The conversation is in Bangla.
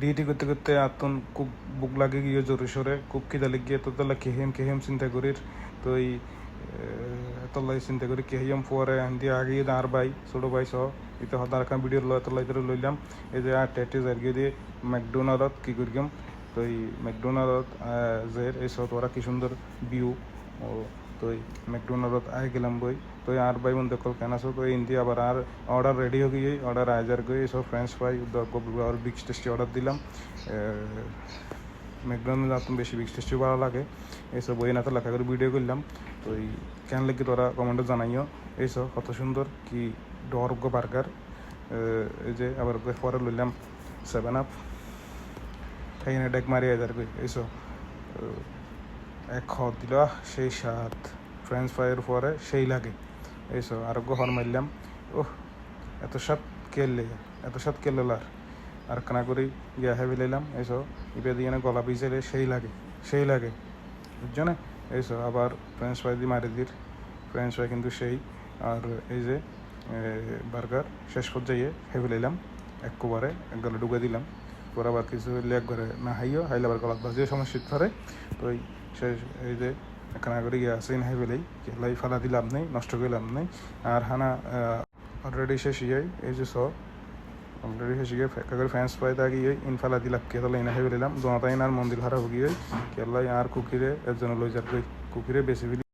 ডিউটি করতে করতে আতন খুব বুক লাগে গিয়ে জোরে সোরে খুব খিদা লেগে তো তাহলে কেহেম চিন্তা করির তো এই তল্লাই চিন্তা করি কেহিয়াম পরে আন্দি আগে আর ভাই ছোটো ভাই সহ ইতে হতার একটা ভিডিও তল্লাই ধরে লইলাম এই যে আর টেটে জার্গিয়ে দিয়ে ম্যাকডোনাল্ডত কী করিম তো এই ম্যাকডোনাল্ডত যে এই সহ ওরা কি সুন্দর ভিউ ও তো এই ম্যাকডোনাল্ডত আই গেলাম বই তো আর ভাই বন্ধু কল কেন আসো তো ইন্দি আবার আর অর্ডার রেডি হয়ে গিয়ে অর্ডার আইজার গিয়ে সব ফ্রেঞ্চ ফ্রাই আর বিগ টেস্টি অর্ডার দিলাম ম্যাকডোনাল্ড আপনার বেশি বিগ টেস্টি ভালো লাগে এইসব বই না তো লেখা করে ভিডিও করলাম তো এই কেন লেগে তোরা কমেন্টে জানাইও এইসব কত সুন্দর কি ডর্গ বার্গার এই যে আবার পরে লইলাম 7 আপ খাইনে ডেক মারি হাজার কই এইসব এক খাওয়া দিল সেই স্বাদ ফ্রেঞ্চ ফ্রাইয়ের পরে সেই লাগে এইসব আরোগ্য হর মারলাম ওহ এত স্বাদ কেলে আর কানা করি গিয়া হেভি লাইলাম এইসব ইপে দিয়ে গলা ভিজাইলে সেই লাগে বুঝছো না এইসব আবার ফ্রেঞ্চ ফ্রাই দিয়ে মারি দির ফ্রেঞ্চ ফ্রাই কিন্তু সেই আর এই যে বার্গার শেষ পর্যায়ে হেভি লাইলাম একবারে এক গলা ঢুকে দিলাম পরে আবার কিছু হইলে একবারে না হাইও হাইলে আবার গলাত বাজিও সমস্যা ধরে তো এই শেষ এই যে কানা করে গিয়ে আসেন হেভেলাই কেলাই ফালা দিলাম নেই নষ্ট করলাম নেই আর হানা অলরেডি শেষ ইয়াই এই যে সব অলরেডি শেষ গিয়ে কাগর ফ্যান্স পাই তাকে ইনফালা দিলাম কেতলা ইনা হেবে দিলাম দোনাতাইন আর মন্দির হারা গিয়ে কেলাই আর কুকিরে একজন লই যার কুকিরে বেশি